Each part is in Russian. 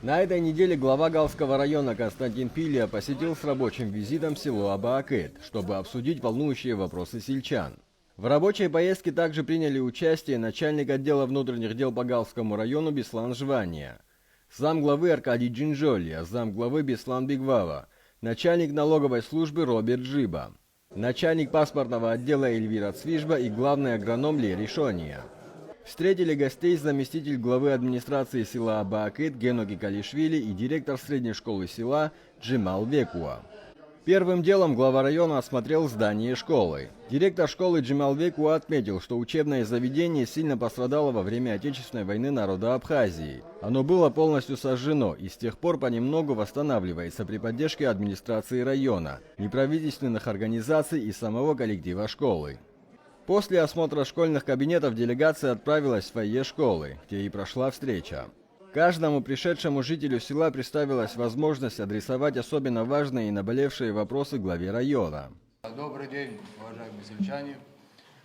На этой неделе глава Галского района Константин Пилия посетил с рабочим визитом село Аба-Акет, чтобы обсудить волнующие вопросы сельчан. В рабочей поездке также приняли участие начальник отдела внутренних дел по Галскому району Беслан Жвания, замглавы Аркадий Джинжолья, замглавы Беслан Бигвава, начальник налоговой службы Роберт Жиба, начальник паспортного отдела Эльвира Цвижба и главный агроном Лери Шония. Встретили гостей заместитель главы администрации села Аба-Акет Геноги Калишвили и директор средней школы села Джемал Векуа. Первым делом глава района осмотрел здание школы. Директор школы Джемал Векуа отметил, что учебное заведение сильно пострадало во время Отечественной войны народа Абхазии. Оно было полностью сожжено и с тех пор понемногу восстанавливается при поддержке администрации района, неправительственных организаций и самого коллектива школы. После осмотра школьных кабинетов делегация отправилась в фойе школы, где и прошла встреча. Каждому пришедшему жителю села представилась возможность адресовать особенно важные и наболевшие вопросы главе района. Добрый день, уважаемые сельчане.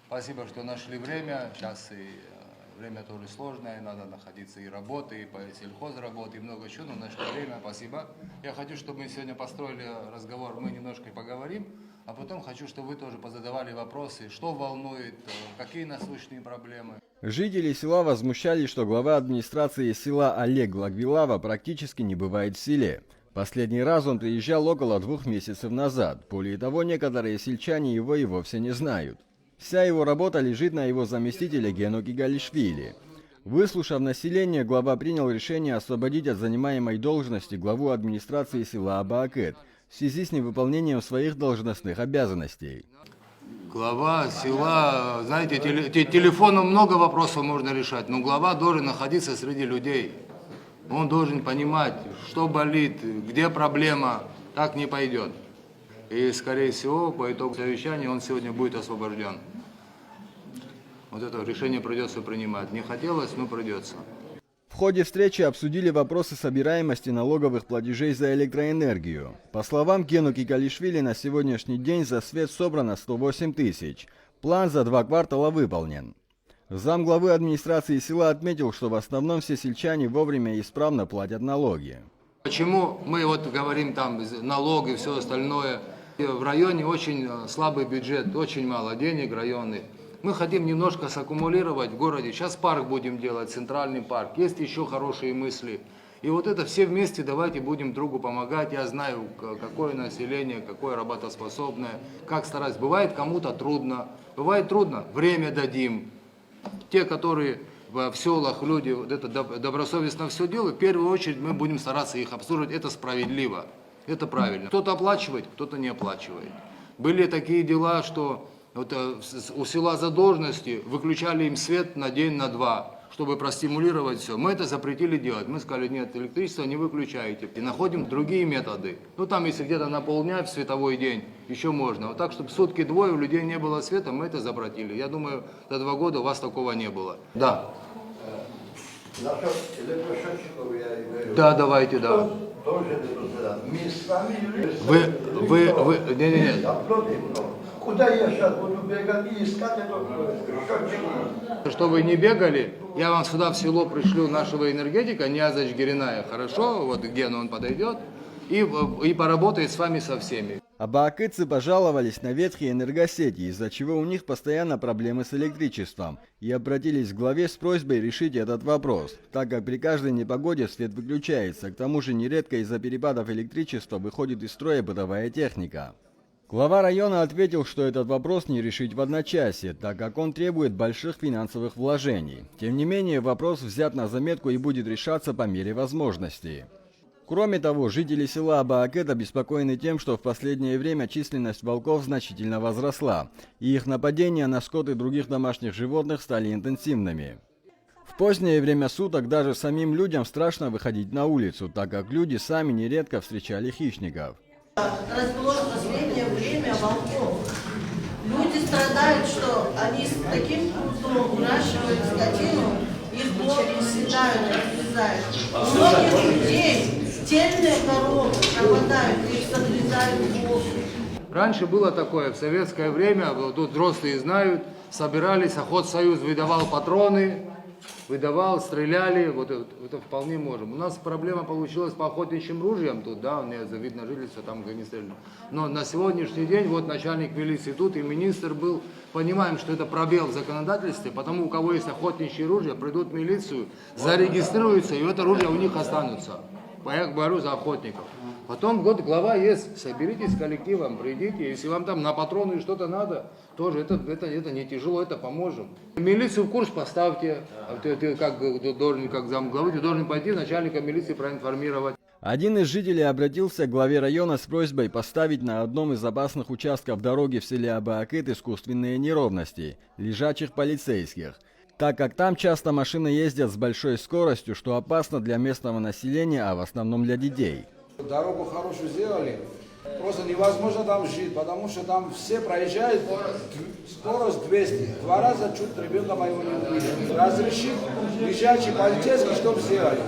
Спасибо, что нашли время. Сейчас и время тоже сложное, надо находиться и работы, и по сельхозработе, и много чего, но нашли время. Спасибо. Я хочу, чтобы мы сегодня построили разговор, мы немножко поговорим. А потом хочу, чтобы вы тоже позадавали вопросы, что волнует, какие насущные проблемы. Жители села возмущались, что глава администрации села Олег Лагвилава практически не бывает в селе. Последний раз он приезжал около 2 месяцев назад. Более того, некоторые сельчане его и вовсе не знают. Вся его работа лежит на его заместителе Геноги Галишвили. Выслушав население, глава принял решение освободить от занимаемой должности главу администрации села Аба-Акет в связи с невыполнением своих должностных обязанностей. Глава села, знаете, телефоном много вопросов можно решать, но глава должен находиться среди людей. Он должен понимать, что болит, где проблема, так не пойдет. И, скорее всего, по итогу совещания он сегодня будет освобожден. Вот это решение придется принимать. Не хотелось, но придется. В ходе встречи обсудили вопросы собираемости налоговых платежей за электроэнергию. По словам Геноги Калишвили, на сегодняшний день за свет собрано 108 тысяч. План за 2 квартала выполнен. Замглавы администрации села отметил, что в основном все сельчане вовремя и исправно платят налоги. Почему мы вот говорим там налоги и все остальное? В районе очень слабый бюджет, очень мало денег районных. Мы хотим немножко саккумулировать в городе. Сейчас парк будем делать, центральный парк. Есть еще хорошие мысли. И вот это все вместе давайте будем другу помогать. Я знаю, какое население, какое работоспособное, как стараться. Бывает кому-то трудно. Бывает трудно, время дадим. Те, которые в селах люди вот это добросовестно все делают, в первую очередь мы будем стараться их обслуживать. Это справедливо, это правильно. Кто-то оплачивает, кто-то не оплачивает. Были такие дела, что вот у села задолженности выключали им свет на день, на 2, чтобы простимулировать все. Мы это запретили делать. Мы сказали, нет, электричество не выключайте. И находим другие методы. Ну там, если где-то на полдня в световой день, еще можно. Вот так, чтобы сутки двое у людей не было света, мы это запретили. Я думаю, за 2 года у вас такого не было. Да. Насчет электрошотчиков я и говорю. Да, давайте, да. Тоже мы сами Не. Куда я сейчас буду бегать и искать этот счетчик? Что вы не бегали, я вам сюда в село пришлю нашего энергетика, Ниязач Гириная, хорошо, вот где он подойдет, и поработает с вами со всеми. Аба-акетцы пожаловались на ветхие энергосети, из-за чего у них постоянно проблемы с электричеством, и обратились к главе с просьбой решить этот вопрос, так как при каждой непогоде свет выключается, к тому же нередко из-за перепадов электричества выходит из строя бытовая техника. Глава района ответил, что этот вопрос не решить в одночасье, так как он требует больших финансовых вложений. Тем не менее, вопрос взят на заметку и будет решаться по мере возможностей. Кроме того, жители села Аба-Акет обеспокоены тем, что в последнее время численность волков значительно возросла, и их нападения на скот и других домашних животных стали интенсивными. В позднее время суток даже самим людям страшно выходить на улицу, так как люди сами нередко встречали хищников. Развелось в последнее время волков. Люди страдают, что они с таким трудом выращивают скотину, их дочери съедают, разрезают. У многих людей стельные коровы пропадают, их загрызают волки. Раньше было такое, в советское время, тут взрослые знают, собирались, охотсоюз выдавал патроны, выдавал, стреляли, вот это вполне можем. У нас проблема получилась по охотничьим ружьям тут, да, мне видно жительство, там не стреляли. Но на сегодняшний день вот начальник милиции тут и министр был, понимаем, что это пробел в законодательстве, потому у кого есть охотничьи ружья, придут в милицию, зарегистрируются, и это ружья у них останутся. Я говорю за охотников. Потом вот глава есть, соберитесь коллективом, придите, если вам там на патроны что-то надо, тоже это не тяжело, это поможем. Милицию в курс поставьте, ты как должен, как замглавы, ты должен пойти начальника милиции проинформировать. Один из жителей обратился к главе района с просьбой поставить на одном из опасных участков дороги в селе Аба-Акыт искусственные неровности, лежачих полицейских, так как там часто машины ездят с большой скоростью, что опасно для местного населения, а в основном для детей. Дорогу хорошую сделали, просто невозможно там жить, потому что там все проезжают, скорость 200. 2 раза чуть ребенка моего не убили. Разрешить лежачий полицейский, что сделали?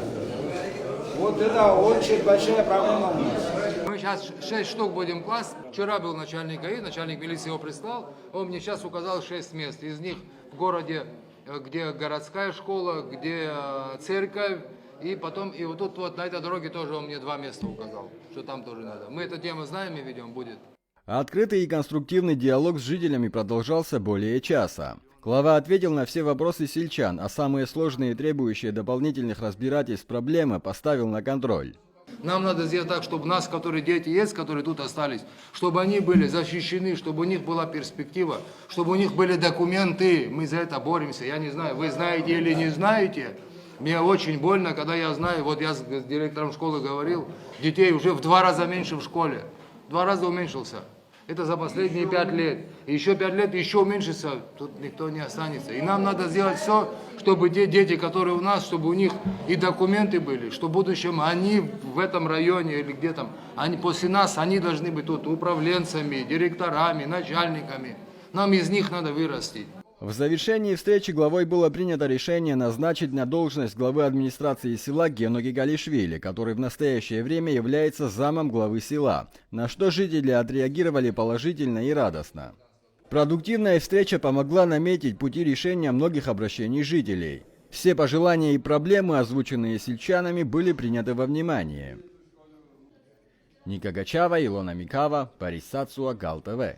Вот это очень большая проблема у нас. Мы сейчас 6 штук будем класть. Вчера был начальник ГАИ, начальник милиции его прислал, он мне сейчас указал 6 мест. Из них в городе, где городская школа, где церковь. И потом, и вот тут вот на этой дороге тоже он мне 2 места указал, что там тоже надо. Мы эту тему знаем и ведем, будет. Открытый и конструктивный диалог с жителями продолжался более часа. Глава ответил на все вопросы сельчан, а самые сложные и требующие дополнительных разбирательств проблемы поставил на контроль. Нам надо сделать так, чтобы у нас, которые дети есть, которые тут остались, чтобы они были защищены, чтобы у них была перспектива, чтобы у них были документы. Мы за это боремся. Я не знаю, вы знаете или не знаете. Мне очень больно, когда я знаю, вот я с директором школы говорил, детей уже в 2 раза меньше в школе. 2 раза уменьшился. Это за последние 5 лет. И еще 5 лет еще уменьшится, тут никто не останется. И нам надо сделать все, чтобы те дети, которые у нас, чтобы у них и документы были, что в будущем они в этом районе или где там, они после нас, они должны быть тут управленцами, директорами, начальниками. Нам из них надо вырастить. В завершении встречи главой было принято решение назначить на должность главы администрации села Гену Гигалишвили, который в настоящее время является замом главы села, на что жители отреагировали положительно и радостно. Продуктивная встреча помогла наметить пути решения многих обращений жителей. Все пожелания и проблемы, озвученные сельчанами, были приняты во внимание. Ника Гачава, Илона Микава, Парис Сацуа, Гал ТВ.